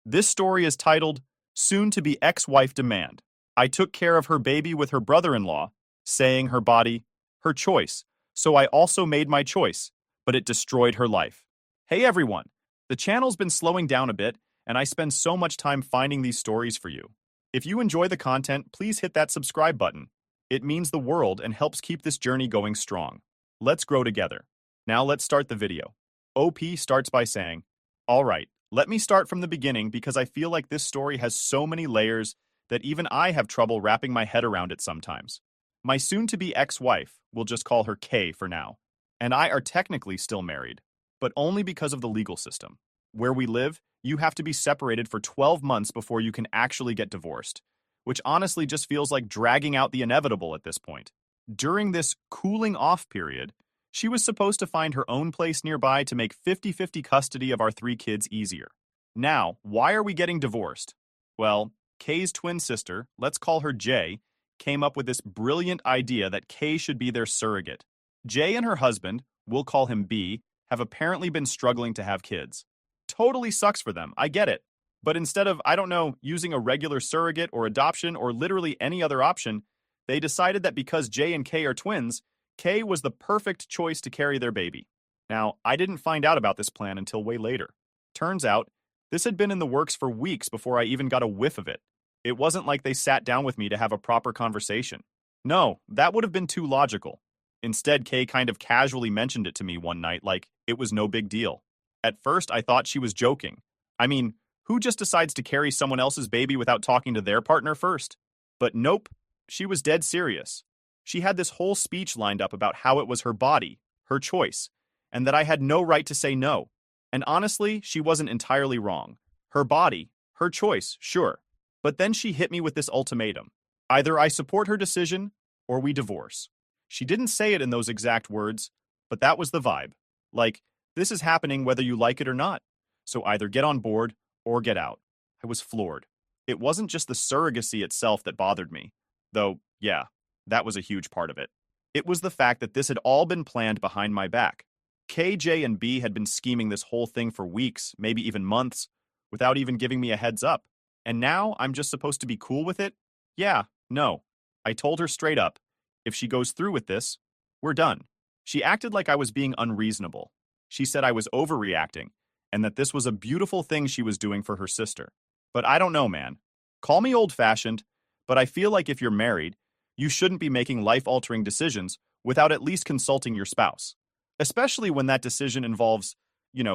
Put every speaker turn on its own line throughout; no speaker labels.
This story is titled Soon to Be Ex-Wife Demand. I took care of her baby with her brother-in-law, saying her body, her choice. So I also made my choice, but it destroyed her life. Hey everyone, the channel's been slowing down a bit, and I spend so much time finding these stories for you. If you enjoy the content, please hit that subscribe button. It means the world and helps keep this journey going strong. Let's grow together. Now let's start the video. OP starts by saying, all right, let me start from the beginning because I feel like this story has so many layers that even I have trouble wrapping my head around it sometimes. My soon-to-be ex-wife, we'll just call her Kay for now, and I are technically still married, but only because of the legal system. Where we live, you have to be separated for 12 months before you can actually get divorced, which honestly just feels like dragging out the inevitable at this point. During this cooling-off period, she was supposed to find her own place nearby to make 50-50 custody of our 3 kids easier. Now, why are we getting divorced? Well, Kay's twin sister, let's call her Jay, came up with this brilliant idea that Kay should be their surrogate. Jay and her husband, we'll call him B, have apparently been struggling to have kids. Totally sucks for them, I get it. But instead of, I don't know, using a regular surrogate or adoption or literally any other option, they decided that because Jay and Kay are twins, Kay was the perfect choice to carry their baby. Now, I didn't find out about this plan until way later. Turns out, this had been in the works for weeks before I even got a whiff of it. It wasn't like they sat down with me to have a proper conversation. No, that would have been too logical. Instead, Kay kind of casually mentioned it to me one night like it was no big deal. At first, I thought she was joking. I mean, who just decides to carry someone else's baby without talking to their partner first? But nope, she was dead serious. She had this whole speech lined up about how it was her body, her choice, and that I had no right to say no. And honestly, she wasn't entirely wrong. Her body, her choice, sure. But then she hit me with this ultimatum. Either I support her decision, or we divorce. She didn't say it in those exact words, but that was the vibe. Like, this is happening whether you like it or not. So either get on board, or get out. I was floored. It wasn't just the surrogacy itself that bothered me. Though, yeah, that was a huge part of it. It was the fact that this had all been planned behind my back. KJ and B had been scheming this whole thing for weeks, maybe even months, without even giving me a heads up. And now I'm just supposed to be cool with it? Yeah, no. I told her straight up, if she goes through with this, we're done. She acted like I was being unreasonable. She said I was overreacting, and that this was a beautiful thing she was doing for her sister. But I don't know, man. Call me old-fashioned, but I feel like if you're married, you shouldn't be making life-altering decisions without at least consulting your spouse. Especially when that decision involves,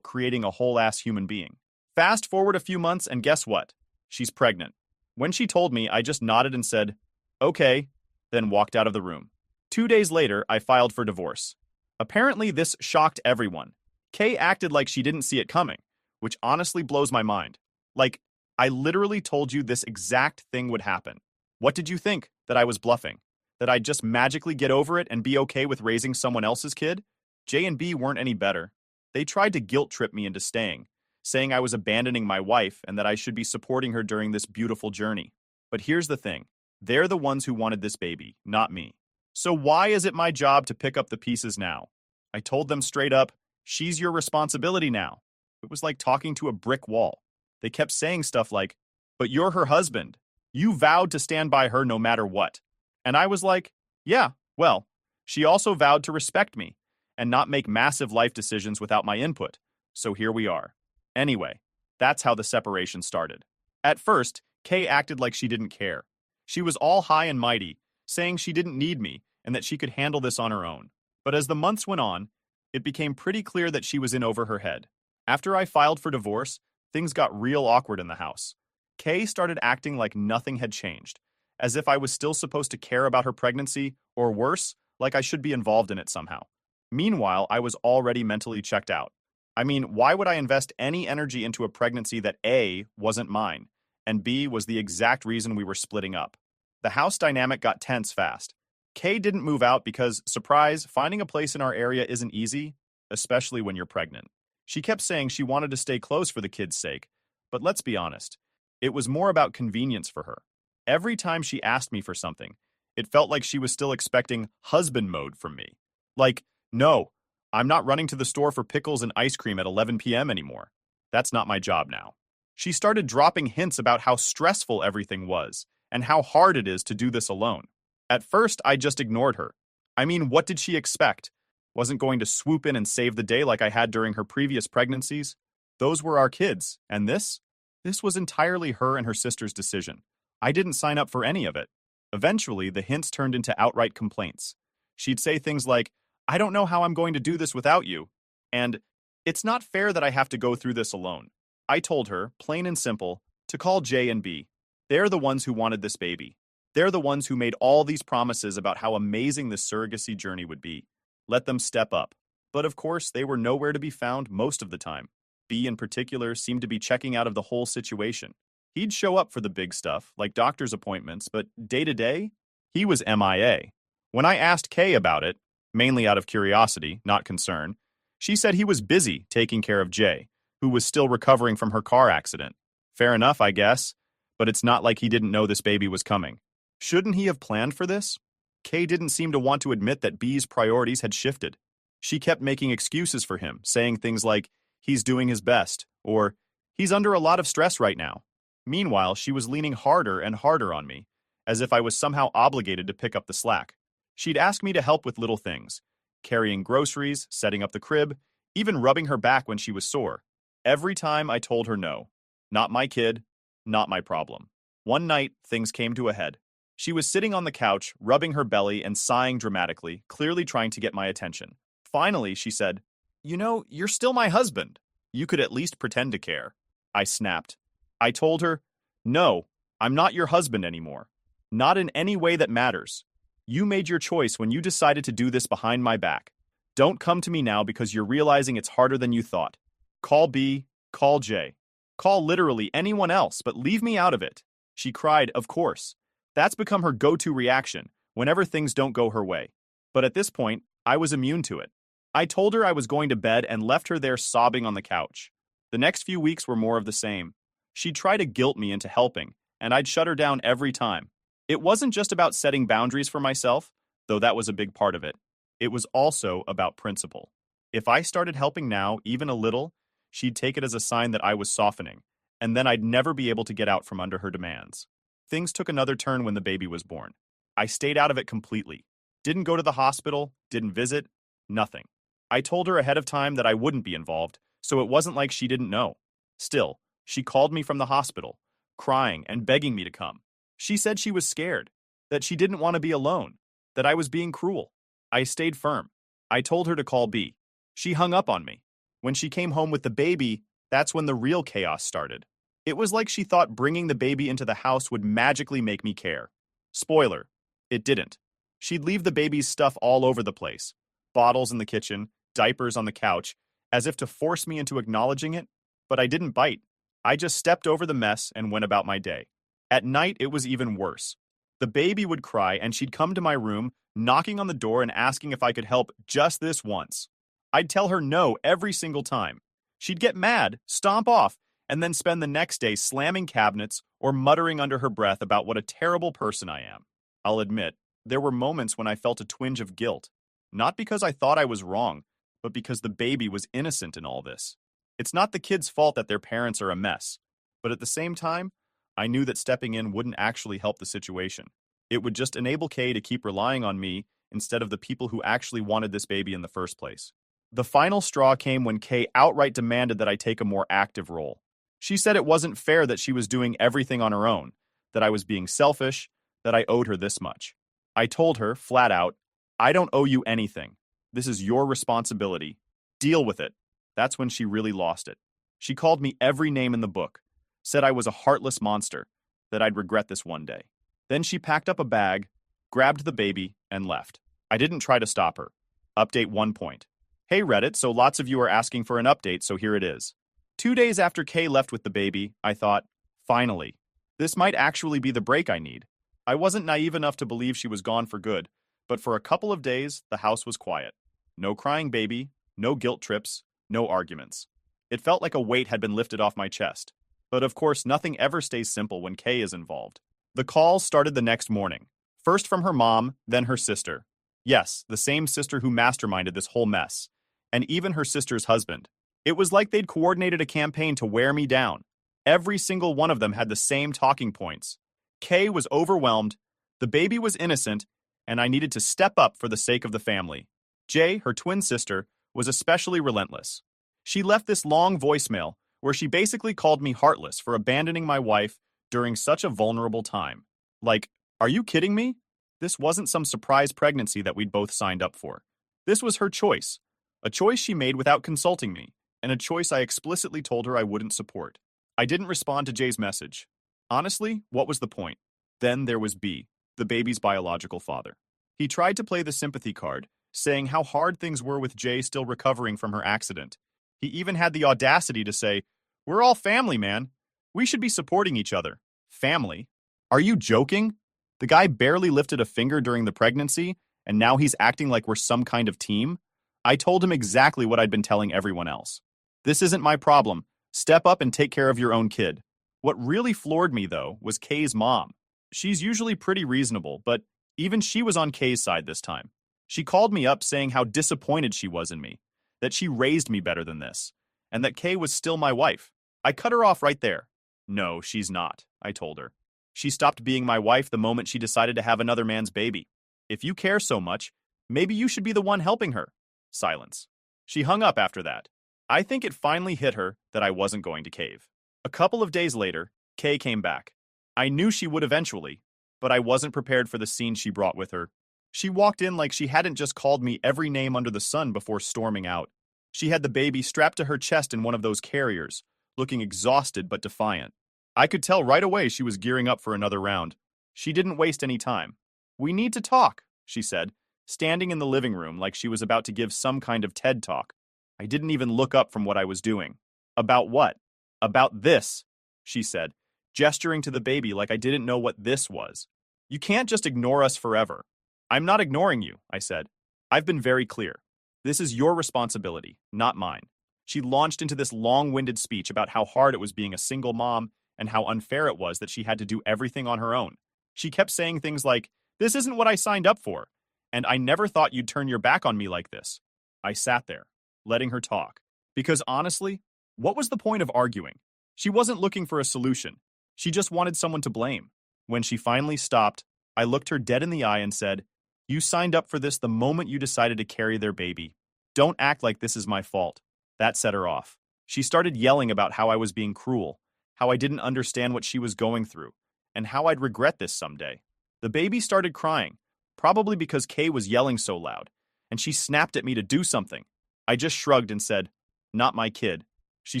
creating a whole-ass human being. Fast forward a few months, and guess what? She's pregnant. When she told me, I just nodded and said, okay, then walked out of the room. 2 days later, I filed for divorce. Apparently, this shocked everyone. Kay acted like she didn't see it coming, which honestly blows my mind. Like, I literally told you this exact thing would happen. What did you think? That I was bluffing? That I'd just magically get over it and be okay with raising someone else's kid? J and B weren't any better. They tried to guilt trip me into staying, saying I was abandoning my wife and that I should be supporting her during this beautiful journey. But here's the thing. They're the ones who wanted this baby, not me. So why is it my job to pick up the pieces now? I told them straight up, she's your responsibility now. It was like talking to a brick wall. They kept saying stuff like, but you're her husband. You vowed to stand by her no matter what. And I was like, yeah, well, she also vowed to respect me and not make massive life decisions without my input. So here we are. Anyway, that's how the separation started. At first, Kay acted like she didn't care. She was all high and mighty, saying she didn't need me and that she could handle this on her own. But as the months went on, it became pretty clear that she was in over her head. After I filed for divorce, things got real awkward in the house. Kay started acting like nothing had changed, as if I was still supposed to care about her pregnancy, or worse, like I should be involved in it somehow. Meanwhile, I was already mentally checked out. I mean, why would I invest any energy into a pregnancy that A, wasn't mine, and B, was the exact reason we were splitting up? The house dynamic got tense fast. Kay didn't move out because, surprise, finding a place in our area isn't easy, especially when you're pregnant. She kept saying she wanted to stay close for the kids' sake, but let's be honest, it was more about convenience for her. Every time she asked me for something, it felt like she was still expecting husband mode from me. Like, no, I'm not running to the store for pickles and ice cream at 11 p.m. anymore. That's not my job now. She started dropping hints about how stressful everything was and how hard it is to do this alone. At first, I just ignored her. I mean, what did she expect? Wasn't going to swoop in and save the day like I had during her previous pregnancies. Those were our kids, and this? This was entirely her and her sister's decision. I didn't sign up for any of it. Eventually, the hints turned into outright complaints. She'd say things like, "I don't know how I'm going to do this without you," and "It's not fair that I have to go through this alone." I told her, plain and simple, to call J and B. They're the ones who wanted this baby. They're the ones who made all these promises about how amazing this surrogacy journey would be. Let them step up. But of course, they were nowhere to be found most of the time. B in particular seemed to be checking out of the whole situation. He'd show up for the big stuff, like doctor's appointments, but day to day, he was MIA. When I asked Kay about it, mainly out of curiosity, not concern, she said he was busy taking care of J, who was still recovering from her car accident. Fair enough, I guess, but it's not like he didn't know this baby was coming. Shouldn't he have planned for this? Kay didn't seem to want to admit that B's priorities had shifted. She kept making excuses for him, saying things like, "He's doing his best," or "He's under a lot of stress right now." Meanwhile, she was leaning harder and harder on me, as if I was somehow obligated to pick up the slack. She'd ask me to help with little things, carrying groceries, setting up the crib, even rubbing her back when she was sore. Every time I told her no. Not my kid, not my problem. One night, things came to a head. She was sitting on the couch, rubbing her belly and sighing dramatically, clearly trying to get my attention. Finally, she said, "You know, you're still my husband. You could at least pretend to care." I snapped. I told her, "No, I'm not your husband anymore. Not in any way that matters. You made your choice when you decided to do this behind my back. Don't come to me now because you're realizing it's harder than you thought. Call B, call J. Call literally anyone else, but leave me out of it." She cried, of course. That's become her go-to reaction whenever things don't go her way. But at this point, I was immune to it. I told her I was going to bed and left her there sobbing on the couch. The next few weeks were more of the same. She'd try to guilt me into helping, and I'd shut her down every time. It wasn't just about setting boundaries for myself, though that was a big part of it. It was also about principle. If I started helping now, even a little, she'd take it as a sign that I was softening, and then I'd never be able to get out from under her demands. Things took another turn when the baby was born. I stayed out of it completely. Didn't go to the hospital, didn't visit, nothing. I told her ahead of time that I wouldn't be involved, so it wasn't like she didn't know. Still, she called me from the hospital, crying and begging me to come. She said she was scared, that she didn't want to be alone, that I was being cruel. I stayed firm. I told her to call B. She hung up on me. When she came home with the baby, that's when the real chaos started. It was like she thought bringing the baby into the house would magically make me care. Spoiler, it didn't. She'd leave the baby's stuff all over the place. Bottles in the kitchen, diapers on the couch, as if to force me into acknowledging it, but I didn't bite. I just stepped over the mess and went about my day. At night, it was even worse. The baby would cry and she'd come to my room, knocking on the door and asking if I could help just this once. I'd tell her no every single time. She'd get mad, stomp off, and then spend the next day slamming cabinets or muttering under her breath about what a terrible person I am. I'll admit, there were moments when I felt a twinge of guilt. Not because I thought I was wrong, but because the baby was innocent in all this. It's not the kid's fault that their parents are a mess, but at the same time, I knew that stepping in wouldn't actually help the situation. It would just enable Kay to keep relying on me instead of the people who actually wanted this baby in the first place. The final straw came when Kay outright demanded that I take a more active role. She said it wasn't fair that she was doing everything on her own, that I was being selfish, that I owed her this much. I told her, flat out, "I don't owe you anything. This is your responsibility. Deal with it." That's when she really lost it. She called me every name in the book, said I was a heartless monster, that I'd regret this one day. Then she packed up a bag, grabbed the baby, and left. I didn't try to stop her. Update 1 point. Hey Reddit, so lots of you are asking for an update, so here it is. 2 days after Kay left with the baby, I thought, finally, this might actually be the break I need. I wasn't naive enough to believe she was gone for good, but for a couple of days, the house was quiet. No crying baby, no guilt trips, no arguments. It felt like a weight had been lifted off my chest. But of course, nothing ever stays simple when Kay is involved. The calls started the next morning. First from her mom, then her sister. Yes, the same sister who masterminded this whole mess. And even her sister's husband. It was like they'd coordinated a campaign to wear me down. Every single one of them had the same talking points. Kay was overwhelmed, the baby was innocent, and I needed to step up for the sake of the family. Jay, her twin sister, was especially relentless. She left this long voicemail where she basically called me heartless for abandoning my wife during such a vulnerable time. Like, are you kidding me? This wasn't some surprise pregnancy that we'd both signed up for. This was her choice, a choice she made without consulting me, and a choice I explicitly told her I wouldn't support. I didn't respond to Jay's message. Honestly, what was the point? Then there was B, the baby's biological father. He tried to play the sympathy card, saying how hard things were with Jay still recovering from her accident. He even had the audacity to say, "We're all family, man. We should be supporting each other." Family? Are you joking? The guy barely lifted a finger during the pregnancy, and now he's acting like we're some kind of team? I told him exactly what I'd been telling everyone else. This isn't my problem. Step up and take care of your own kid. What really floored me, though, was Kay's mom. She's usually pretty reasonable, but even she was on Kay's side this time. She called me up saying how disappointed she was in me, that she raised me better than this, and that Kay was still my wife. I cut her off right there. No, she's not, I told her. She stopped being my wife the moment she decided to have another man's baby. If you care so much, maybe you should be the one helping her. Silence. She hung up after that. I think it finally hit her that I wasn't going to cave. A couple of days later, Kay came back. I knew she would eventually, but I wasn't prepared for the scene she brought with her. She walked in like she hadn't just called me every name under the sun before storming out. She had the baby strapped to her chest in one of those carriers, looking exhausted but defiant. I could tell right away she was gearing up for another round. She didn't waste any time. "We need to talk," she said, standing in the living room like she was about to give some kind of TED talk. I didn't even look up from what I was doing. "About what?" "About this," she said, gesturing to the baby like I didn't know what this was. "You can't just ignore us forever." "I'm not ignoring you," I said. "I've been very clear. This is your responsibility, not mine." She launched into this long-winded speech about how hard it was being a single mom and how unfair it was that she had to do everything on her own. She kept saying things like, "This isn't what I signed up for," and "I never thought you'd turn your back on me like this." I sat there, letting her talk, because honestly, what was the point of arguing? She wasn't looking for a solution. She just wanted someone to blame. When she finally stopped, I looked her dead in the eye and said, "You signed up for this the moment you decided to carry their baby. Don't act like this is my fault." That set her off. She started yelling about how I was being cruel, how I didn't understand what she was going through, and how I'd regret this someday. The baby started crying, probably because Kay was yelling so loud, and she snapped at me to do something. I just shrugged and said, "Not my kid." She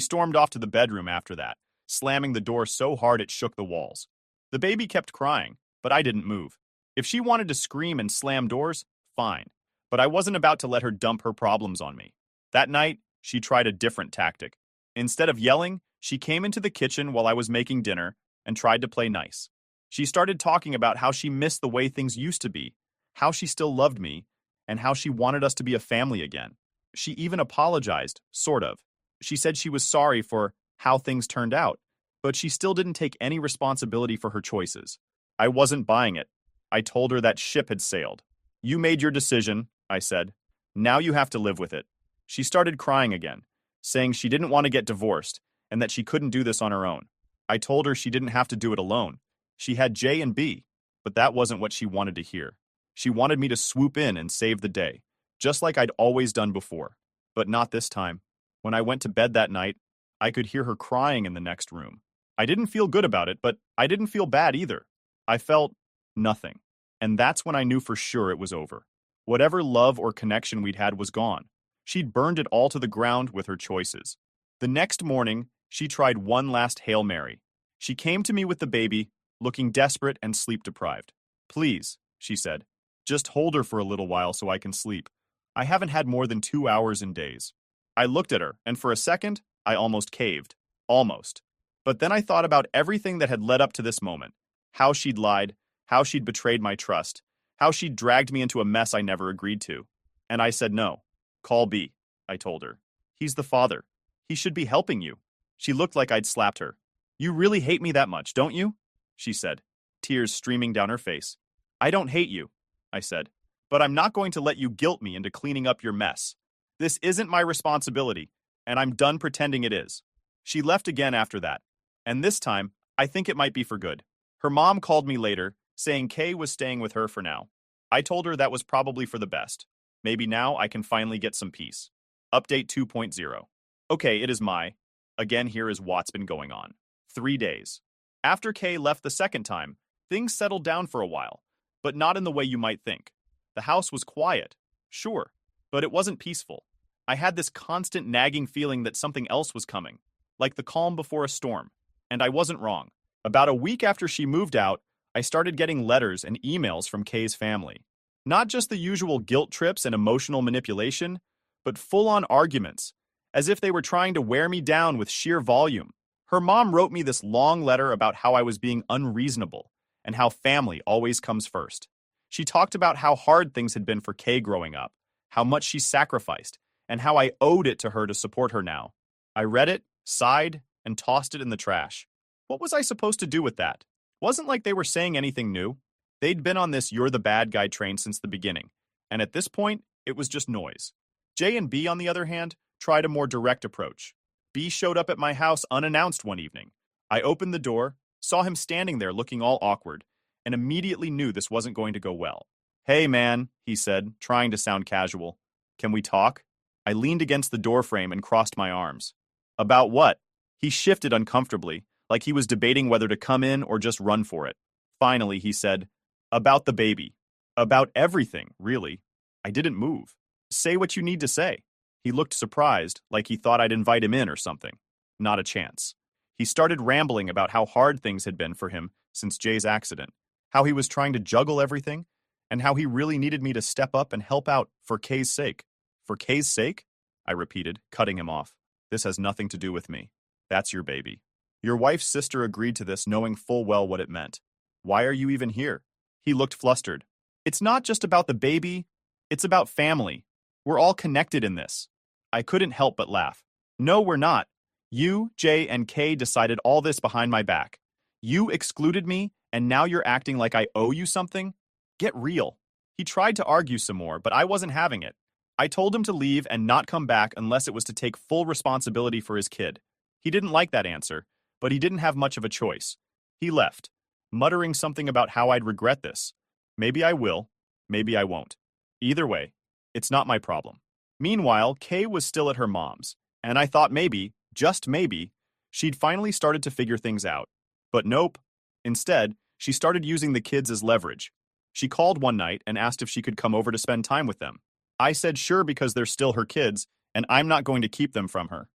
stormed off to the bedroom after that, slamming the door so hard it shook the walls. The baby kept crying, but I didn't move. If she wanted to scream and slam doors, fine. But I wasn't about to let her dump her problems on me. That night, she tried a different tactic. Instead of yelling, she came into the kitchen while I was making dinner and tried to play nice. She started talking about how she missed the way things used to be, how she still loved me, and how she wanted us to be a family again. She even apologized, sort of. She said she was sorry for how things turned out, but she still didn't take any responsibility for her choices. I wasn't buying it. I told her that ship had sailed. "You made your decision," I said. "Now you have to live with it." She started crying again, saying she didn't want to get divorced and that she couldn't do this on her own. I told her she didn't have to do it alone. She had J and B, but that wasn't what she wanted to hear. She wanted me to swoop in and save the day, just like I'd always done before. But not this time. When I went to bed that night, I could hear her crying in the next room. I didn't feel good about it, but I didn't feel bad either. I felt nothing. And that's when I knew for sure it was over. Whatever love or connection we'd had was gone. She'd burned it all to the ground with her choices. The next morning, she tried one last Hail Mary. She came to me with the baby, looking desperate and sleep-deprived. "Please," she said, "just hold her for a little while so I can sleep. I haven't had more than 2 hours in days." I looked at her, and for a second, I almost caved. Almost. But then I thought about everything that had led up to this moment. How she'd lied, how she'd betrayed my trust, how she'd dragged me into a mess I never agreed to. And I said no. "Call B," I told her. "He's the father. He should be helping you." She looked like I'd slapped her. "You really hate me that much, don't you?" she said, tears streaming down her face. "I don't hate you," I said, "but I'm not going to let you guilt me into cleaning up your mess. This isn't my responsibility, and I'm done pretending it is." She left again after that, And this time, I think it might be for good. Her mom called me later, saying Kay was staying with her for now. I told her that was probably for the best. Maybe now I can finally get some peace. Update 2.0. Okay, it is my. Again, here is what's been going on. 3 days. After Kay left the second time, things settled down for a while, but not in the way you might think. The house was quiet, sure, but it wasn't peaceful. I had this constant nagging feeling that something else was coming, like the calm before a storm, and I wasn't wrong. About a week after she moved out, I started getting letters and emails from Kay's family. Not just the usual guilt trips and emotional manipulation, but full-on arguments, as if they were trying to wear me down with sheer volume. Her mom wrote me this long letter about how I was being unreasonable and how family always comes first. She talked about how hard things had been for Kay growing up, how much she sacrificed, and how I owed it to her to support her now. I read it, sighed, and tossed it in the trash. What was I supposed to do with that? Wasn't like they were saying anything new. They'd been on this you're the bad guy train since the beginning, and at this point, it was just noise. J and B, on the other hand, tried a more direct approach. B showed up at my house unannounced one evening. I opened the door, saw him standing there looking all awkward, and immediately knew this wasn't going to go well. Hey man, he said, trying to sound casual. Can we talk? I leaned against the doorframe and crossed my arms. About what? He shifted uncomfortably, like he was debating whether to come in or just run for it. Finally, he said, about the baby. About everything, really. I didn't move. Say what you need to say. He looked surprised, like he thought I'd invite him in or something. Not a chance. He started rambling about how hard things had been for him since Jay's accident, how he was trying to juggle everything, and how he really needed me to step up and help out for Kay's sake. For Kay's sake? I repeated, cutting him off. This has nothing to do with me. That's your baby. Your wife's sister agreed to this knowing full well what it meant. Why are you even here? He looked flustered. It's not just about the baby, it's about family. We're all connected in this. I couldn't help but laugh. No, we're not. You, Jay, and Kay decided all this behind my back. You excluded me, and now you're acting like I owe you something? Get real. He tried to argue some more, but I wasn't having it. I told him to leave and not come back unless it was to take full responsibility for his kid. He didn't like that answer, but he didn't have much of a choice. He left, muttering something about how I'd regret this. Maybe I will, maybe I won't. Either way, it's not my problem. Meanwhile, Kay was still at her mom's, and I thought maybe, just maybe, she'd finally started to figure things out. But nope. Instead, she started using the kids as leverage. She called one night and asked if she could come over to spend time with them. I said sure because they're still her kids, and I'm not going to keep them from her.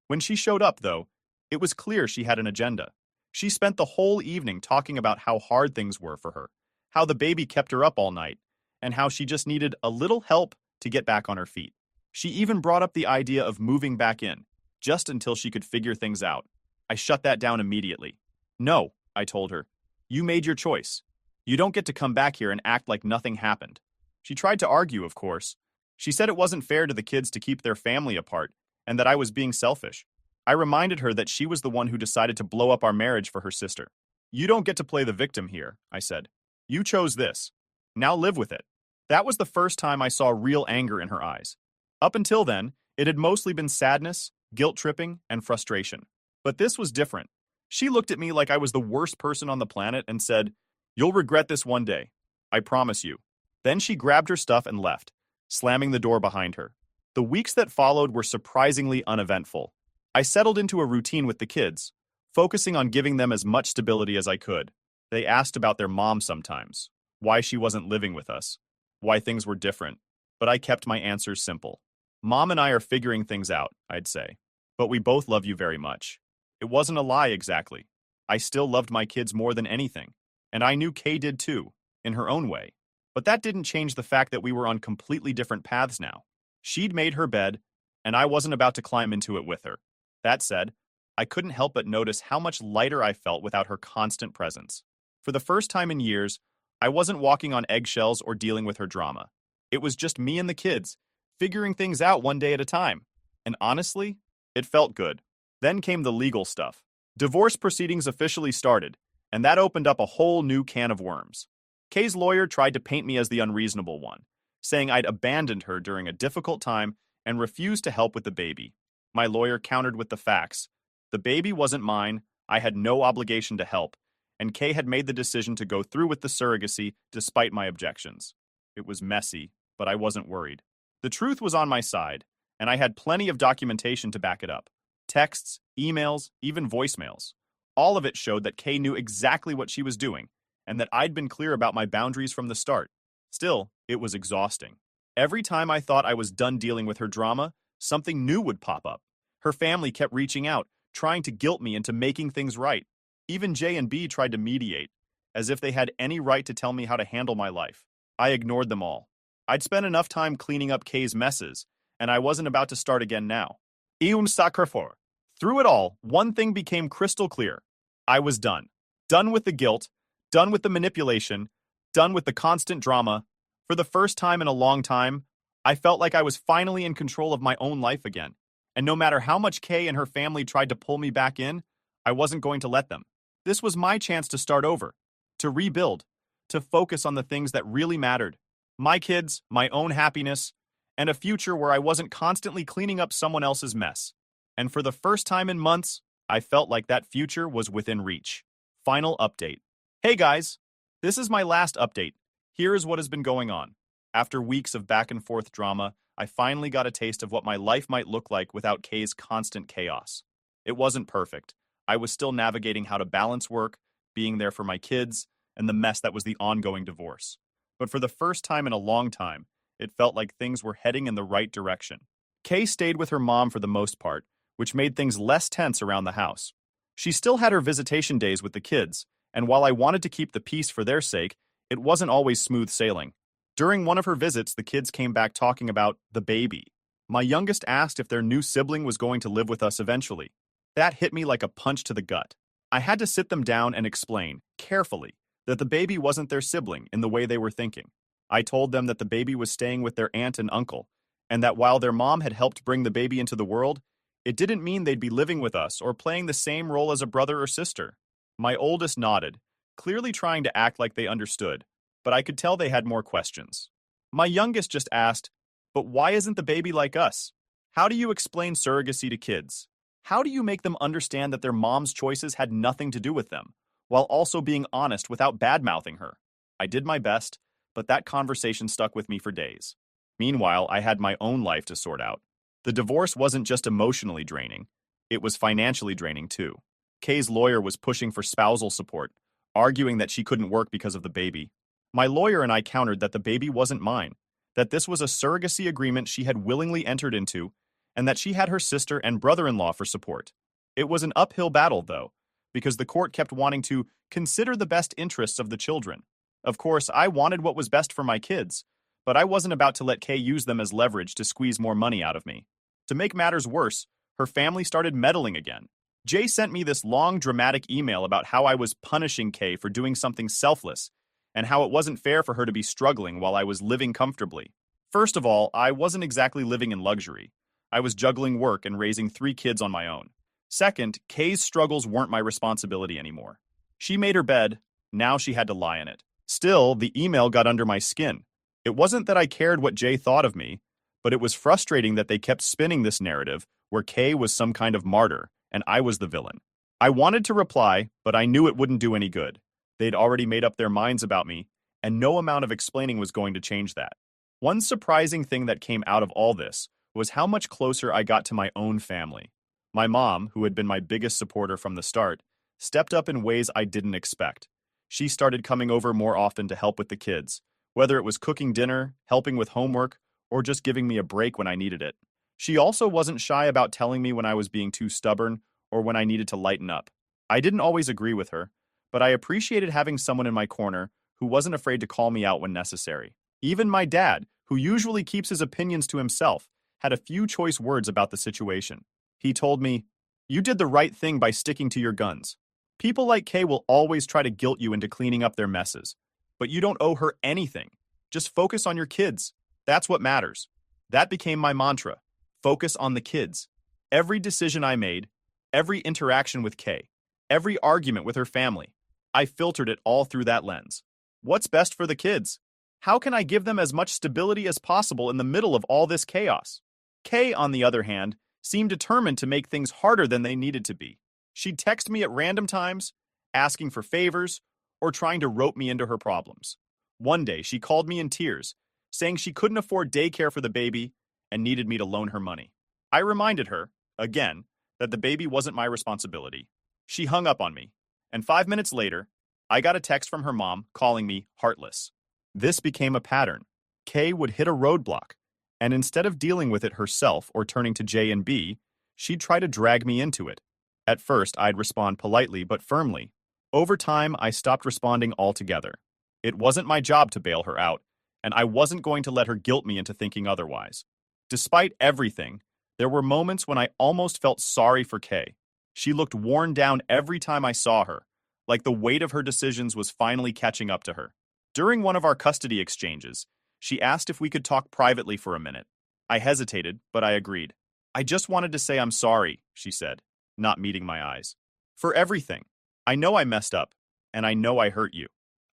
When she showed up, though, it was clear she had an agenda. She spent the whole evening talking about how hard things were for her, how the baby kept her up all night, and how she just needed a little help to get back on her feet. She even brought up the idea of moving back in, just until she could figure things out. I shut that down immediately. No, I told her. You made your choice. You don't get to come back here and act like nothing happened. She tried to argue, of course. She said it wasn't fair to the kids to keep their family apart, and that I was being selfish. I reminded her that she was the one who decided to blow up our marriage for her sister. You don't get to play the victim here, I said. You chose this. Now live with it. That was the first time I saw real anger in her eyes. Up until then, it had mostly been sadness, guilt-tripping, and frustration. But this was different. She looked at me like I was the worst person on the planet and said, "You'll regret this one day. I promise you." Then she grabbed her stuff and left, slamming the door behind her. The weeks that followed were surprisingly uneventful. I settled into a routine with the kids, focusing on giving them as much stability as I could. They asked about their mom sometimes, why she wasn't living with us, why things were different, but I kept my answers simple. Mom and I are figuring things out, I'd say, but we both love you very much. It wasn't a lie exactly. I still loved my kids more than anything, and I knew Kay did too, in her own way. But that didn't change the fact that we were on completely different paths now. She'd made her bed, and I wasn't about to climb into it with her. That said, I couldn't help but notice how much lighter I felt without her constant presence. For the first time in years, I wasn't walking on eggshells or dealing with her drama. It was just me and the kids, figuring things out one day at a time. And honestly, it felt good. Then came the legal stuff. Divorce proceedings officially started, and that opened up a whole new can of worms. Kay's lawyer tried to paint me as the unreasonable one, saying I'd abandoned her during a difficult time and refused to help with the baby. My lawyer countered with the facts. The baby wasn't mine, I had no obligation to help, and Kay had made the decision to go through with the surrogacy despite my objections. It was messy, but I wasn't worried. The truth was on my side, and I had plenty of documentation to back it up. Texts, emails, even voicemails. All of it showed that Kay knew exactly what she was doing, and that I'd been clear about my boundaries from the start. Still, it was exhausting. Every time I thought I was done dealing with her drama, something new would pop up. Her family kept reaching out, trying to guilt me into making things right. Even J and B tried to mediate, as if they had any right to tell me how to handle my life. I ignored them all. I'd spent enough time cleaning up Kay's messes, and I wasn't about to start again now. Sacrifor. Through it all, one thing became crystal clear. I was done. Done with the guilt, done with the manipulation, done with the constant drama. For the first time in a long time, I felt like I was finally in control of my own life again. And no matter how much Kay and her family tried to pull me back in, I wasn't going to let them. This was my chance to start over, to rebuild, to focus on the things that really mattered. My kids, my own happiness, and a future where I wasn't constantly cleaning up someone else's mess. And for the first time in months, I felt like that future was within reach. Final update. Hey guys, this is my last update. Here is what has been going on. After weeks of back and forth drama, I finally got a taste of what my life might look like without Kay's constant chaos. It wasn't perfect. I was still navigating how to balance work, being there for my kids, and the mess that was the ongoing divorce. But for the first time in a long time, it felt like things were heading in the right direction. Kay stayed with her mom for the most part, which made things less tense around the house. She still had her visitation days with the kids, and while I wanted to keep the peace for their sake, it wasn't always smooth sailing. During one of her visits, the kids came back talking about the baby. My youngest asked if their new sibling was going to live with us eventually. That hit me like a punch to the gut. I had to sit them down and explain, carefully, that the baby wasn't their sibling in the way they were thinking. I told them that the baby was staying with their aunt and uncle, and that while their mom had helped bring the baby into the world, it didn't mean they'd be living with us or playing the same role as a brother or sister. My oldest nodded, clearly trying to act like they understood, but I could tell they had more questions. My youngest just asked, "But why isn't the baby like us? How do you explain surrogacy to kids? How do you make them understand that their mom's choices had nothing to do with them, while also being honest without bad-mouthing her?" I did my best, but that conversation stuck with me for days. Meanwhile, I had my own life to sort out. The divorce wasn't just emotionally draining, it was financially draining too. Kay's lawyer was pushing for spousal support, arguing that she couldn't work because of the baby. My lawyer and I countered that the baby wasn't mine, that this was a surrogacy agreement she had willingly entered into, and that she had her sister and brother-in-law for support. It was an uphill battle, though, because the court kept wanting to consider the best interests of the children. Of course, I wanted what was best for my kids, but I wasn't about to let Kay use them as leverage to squeeze more money out of me. To make matters worse, her family started meddling again. Jay sent me this long, dramatic email about how I was punishing Kay for doing something selfless, and how it wasn't fair for her to be struggling while I was living comfortably. First of all, I wasn't exactly living in luxury. I was juggling work and raising 3 kids on my own. Second, Kay's struggles weren't my responsibility anymore. She made her bed, now she had to lie in it. Still, the email got under my skin. It wasn't that I cared what Jay thought of me, but it was frustrating that they kept spinning this narrative where Kay was some kind of martyr and I was the villain. I wanted to reply, but I knew it wouldn't do any good. They'd already made up their minds about me, and no amount of explaining was going to change that. One surprising thing that came out of all this was how much closer I got to my own family. My mom, who had been my biggest supporter from the start, stepped up in ways I didn't expect. She started coming over more often to help with the kids, whether it was cooking dinner, helping with homework, or just giving me a break when I needed it. She also wasn't shy about telling me when I was being too stubborn or when I needed to lighten up. I didn't always agree with her, but I appreciated having someone in my corner who wasn't afraid to call me out when necessary. Even my dad, who usually keeps his opinions to himself, had a few choice words about the situation. He told me, "You did the right thing by sticking to your guns. People like Kay will always try to guilt you into cleaning up their messes, but you don't owe her anything. Just focus on your kids. That's what matters." That became my mantra. Focus on the kids. Every decision I made, every interaction with Kay, every argument with her family, I filtered it all through that lens. What's best for the kids? How can I give them as much stability as possible in the middle of all this chaos? Kay, on the other hand, seemed determined to make things harder than they needed to be. She'd text me at random times, asking for favors, or trying to rope me into her problems. One day, she called me in tears, saying she couldn't afford daycare for the baby and needed me to loan her money. I reminded her, again, that the baby wasn't my responsibility. She hung up on me, and 5 minutes later, I got a text from her mom calling me heartless. This became a pattern. Kay would hit a roadblock, and instead of dealing with it herself or turning to J and B, she'd try to drag me into it. At first, I'd respond politely but firmly. Over time, I stopped responding altogether. It wasn't my job to bail her out, and I wasn't going to let her guilt me into thinking otherwise. Despite everything, there were moments when I almost felt sorry for Kay. She looked worn down every time I saw her, like the weight of her decisions was finally catching up to her. During one of our custody exchanges, she asked if we could talk privately for a minute. I hesitated, but I agreed. I just wanted to say I'm sorry, she said, not meeting my eyes. For everything. I know I messed up, and I know I hurt you.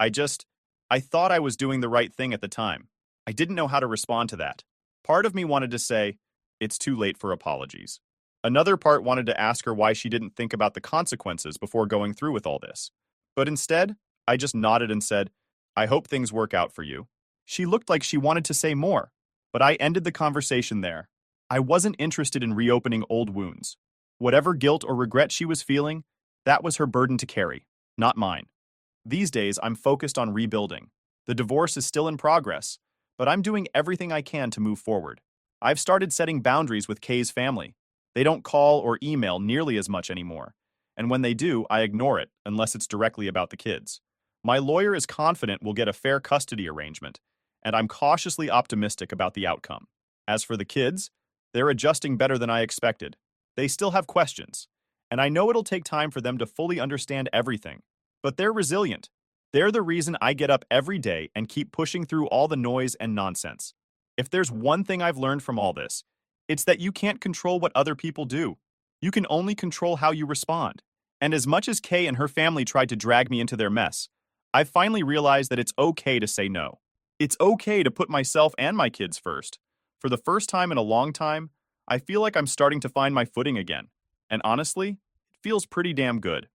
I thought I was doing the right thing at the time. I didn't know how to respond to that. Part of me wanted to say, it's too late for apologies. Another part wanted to ask her why she didn't think about the consequences before going through with all this. But instead, I just nodded and said, I hope things work out for you. She looked like she wanted to say more, but I ended the conversation there. I wasn't interested in reopening old wounds. Whatever guilt or regret she was feeling, that was her burden to carry, not mine. These days, I'm focused on rebuilding. The divorce is still in progress, but I'm doing everything I can to move forward. I've started setting boundaries with Kay's family. They don't call or email nearly as much anymore, and when they do, I ignore it unless it's directly about the kids. My lawyer is confident we'll get a fair custody arrangement, and I'm cautiously optimistic about the outcome. As for the kids, they're adjusting better than I expected. They still have questions, and I know it'll take time for them to fully understand everything. But they're resilient. They're the reason I get up every day and keep pushing through all the noise and nonsense. If there's one thing I've learned from all this, it's that you can't control what other people do. You can only control how you respond. And as much as Kay and her family tried to drag me into their mess, I've finally realized that it's okay to say no. It's okay to put myself and my kids first. For the first time in a long time, I feel like I'm starting to find my footing again. And honestly, it feels pretty damn good.